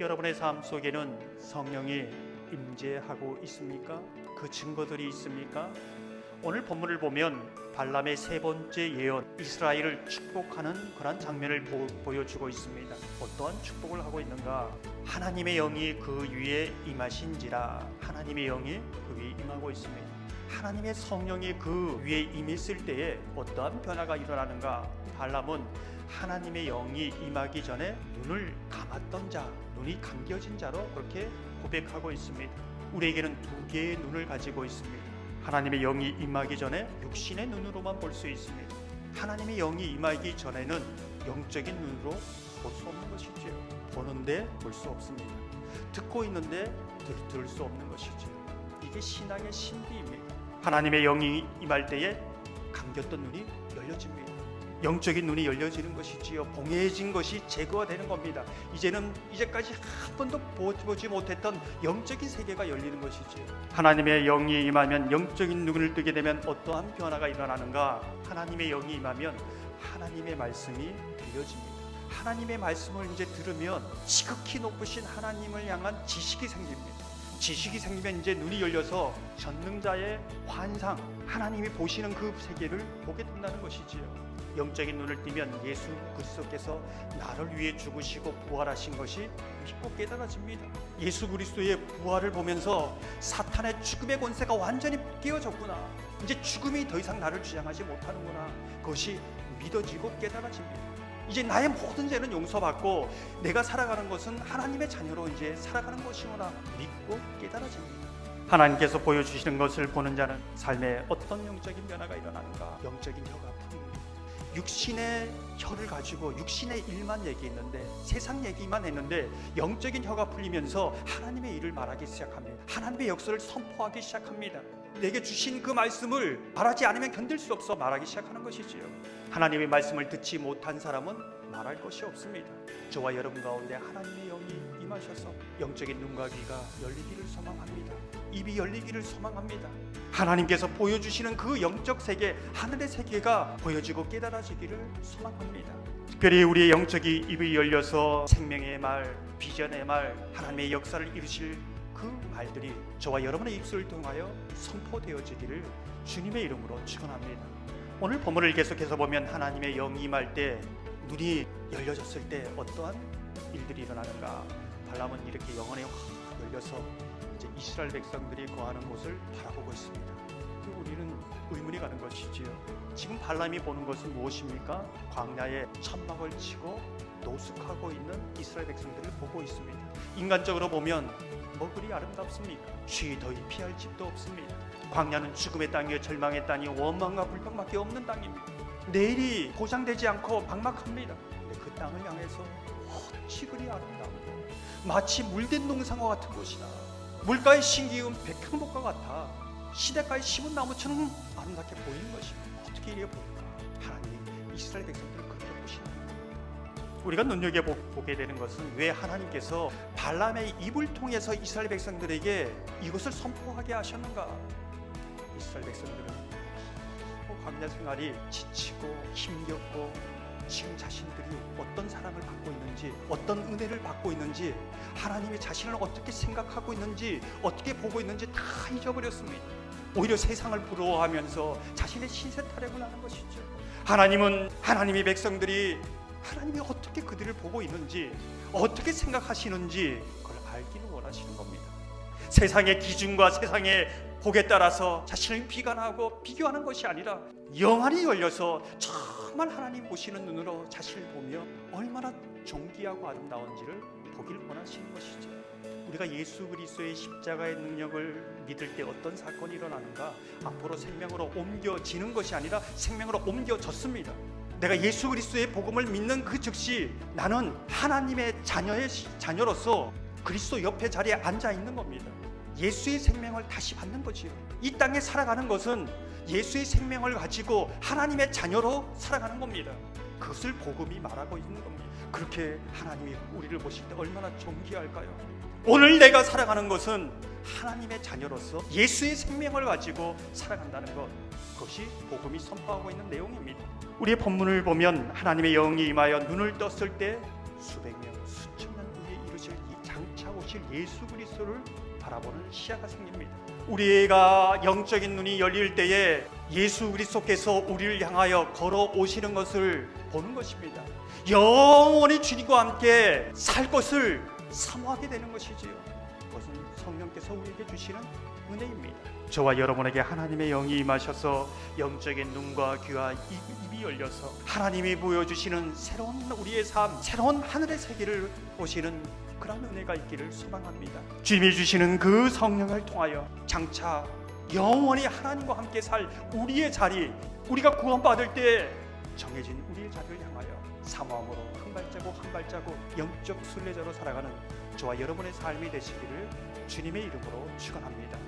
여러분의 삶 속에는 성령이 임재하고 있습니까? 그 증거들이 있습니까? 오늘 본문을 보면 발람의 세 번째 예언, 이스라엘을 축복하는 그런 장면을 보여주고 있습니다. 어떠한 축복을 하고 있는가? 하나님의 영이 그 위에 임하신지라. 하나님의 영이 그 위에 임하고 있습니다. 하나님의 성령이 그 위에 임했을 때에 어떠한 변화가 일어나는가? 발람은 하나님의 영이 임하기 전에 눈을 감았던 자, 눈이 감겨진 자로 그렇게 고백하고 있습니다. 우리에게는 두 개의 눈을 가지고 있습니다. 하나님의 영이 임하기 전에 육신의 눈으로만 볼 수 있습니다. 하나님의 영이 임하기 전에는 영적인 눈으로 볼 수 없는 것이지요. 보는데 볼 수 없습니다. 듣고 있는데 들을 수 없는 것이지요. 이게 신앙의 신비입니다. 하나님의 영이 임할 때에 감겼던 눈이 열려집니다. 영적인 눈이 열려지는 것이지요. 봉해진 것이 제거가 되는 겁니다. 이제까지 한 번도 보지 못했던 영적인 세계가 열리는 것이지요. 하나님의 영이 임하면 영적인 눈을 뜨게 되면 어떠한 변화가 일어나는가? 하나님의 영이 임하면 하나님의 말씀이 들려집니다. 하나님의 말씀을 이제 들으면 지극히 높으신 하나님을 향한 지식이 생깁니다. 지식이 생기면 이제 눈이 열려서 전능자의 환상, 하나님이 보시는 그 세계를 보게 된다는 것이지요. 영적인 눈을 뜨면 예수 그리스도께서 나를 위해 죽으시고 부활하신 것이 믿고 깨달아집니다. 예수 그리스도의 부활을 보면서 사탄의 죽음의 권세가 완전히 깨어졌구나. 이제 죽음이 더 이상 나를 주장하지 못하는구나. 그것이 믿어지고 깨달아집니다. 이제 나의 모든 죄는 용서받고 내가 살아가는 것은 하나님의 자녀로 이제 살아가는 것이구나 믿고 깨달아집니다. 하나님께서 보여주시는 것을 보는 자는 삶에 어떤 영적인 변화가 일어나는가? 영적인 혀가 풀립니다. 육신의 혀를 가지고 육신의 일만 얘기했는데 세상 얘기만 했는데 영적인 혀가 풀리면서 하나님의 일을 말하기 시작합니다. 하나님의 역사를 선포하기 시작합니다. 내게 주신 그 말씀을 말하지 않으면 견딜 수 없어 말하기 시작하는 것이지요. 하나님의 말씀을 듣지 못한 사람은 말할 것이 없습니다. 저와 여러분 가운데 하나님의 영이 임하셔서 영적인 눈과 귀가 열리기를 소망합니다. 입이 열리기를 소망합니다. 하나님께서 보여주시는 그 영적 세계, 하늘의 세계가 보여지고 깨달아지기를 소망합니다. 특별히 우리의 영적인 입이 열려서 생명의 말, 비전의 말, 하나님의 역사를 이루실 그 말들이 저와 여러분의 입술을 통하여 선포되어지기를 주님의 이름으로 축원합니다. 오늘 본문을 계속해서 보면 하나님의 영이 임할 때 눈이 열려졌을 때 어떠한 일들이 일어나는가? 발람은 이렇게 영혼이 확 열려서 이제 이스라엘 백성들이 거하는 곳을 바라보고 있습니다. 우리는 의문이 가는 것이지요. 지금 발람이 보는 것은 무엇입니까? 광야에 천막을 치고 노숙하고 있는 이스라엘 백성들을 보고 있습니다. 인간적으로 보면 뭐 그리 아름답습니까? 쉬 더위 피할 집도 없습니다. 광야는 죽음의 땅이요 절망의 땅이요 원망과 불평밖에 없는 땅입니다. 내일이 보장되지 않고 막막합니다. 근데 그 땅을 향해서 어찌 그리 아름다운가? 마치 물된 농상과 같은 곳이다. 물가에 심기운 백향목과 같아 시냇가에 심은 나무처럼 아름답게 보이는 것입니다. 어떻게 이래 보일까? 하나님 이스라엘 백성들을 그렇게 보시는 우리가 눈여겨보게 되는 것은 왜 하나님께서 발람의 입을 통해서 이스라엘 백성들에게 이것을 선포하게 하셨는가? 이스라엘 백성들은 광야 생활이 지치고 힘겹고 지금 자신들이 어떤 사랑을 받고 있는지, 어떤 은혜를 받고 있는지, 하나님이 자신을 어떻게 생각하고 있는지, 어떻게 보고 있는지 다 잊어버렸습니다. 오히려 세상을 부러워하면서 자신의 신세 타령을 하는 것이죠. 하나님은 하나님의 백성들이 하나님이 어떻게 그들을 보고 있는지, 어떻게 생각하시는지 그걸 알기를 원하시는 겁니다. 세상의 기준과 세상의 복에 따라서 자신을 비관하고 비교하는 것이 아니라 영안이 열려서 정말 하나님 보시는 눈으로 자신을 보며 얼마나 존귀하고 아름다운지를 보길 원하시는 것이죠. 우리가 예수 그리스도의 십자가의 능력을 믿을 때 어떤 사건이 일어나는가? 앞으로 생명으로 옮겨지는 것이 아니라 생명으로 옮겨졌습니다. 내가 예수 그리스도의 복음을 믿는 그 즉시 나는 하나님의 자녀로서 그리스도 옆에 자리에 앉아 있는 겁니다. 예수의 생명을 다시 받는 거지요. 이 땅에 살아가는 것은 예수의 생명을 가지고 하나님의 자녀로 살아가는 겁니다. 그것을 복음이 말하고 있는 겁니다. 그렇게 하나님이 우리를 보실 때 얼마나 존귀할까요? 오늘 내가 살아가는 것은 하나님의 자녀로서 예수의 생명을 가지고 살아간다는 것, 그것이 복음이 선포하고 있는 내용입니다. 우리의 본문을 보면 하나님의 영이 임하여 눈을 떴을 때 수백 명, 수천 명 위에 이루실 이 장차 오실 예수 그리스도를 바라보는 시야가 생깁니다. 우리가 영적인 눈이 열릴 때에 예수 그리스도께서 우리를 향하여 걸어오시는 것을 보는 것입니다. 영원히 주님과 함께 살 것을 사모하게 되는 것이지요. 그것은 성령께서 우리에게 주시는 은혜입니다. 저와 여러분에게 하나님의 영이 임하셔서 영적인 눈과 귀와 입이 열려서 하나님이 보여주시는 새로운 우리의 삶, 새로운 하늘의 세계를 보시는 그런 은혜가 있기를 소망합니다. 주님이 주시는 그 성령을 통하여 장차 영원히 하나님과 함께 살 우리의 자리, 우리가 구원받을 때 정해진 우리의 자리를 향하여 사모함으로 한 발자국 한 발자국 영적 순례자로 살아가는 저와 여러분의 삶이 되시기를 주님의 이름으로 축원합니다.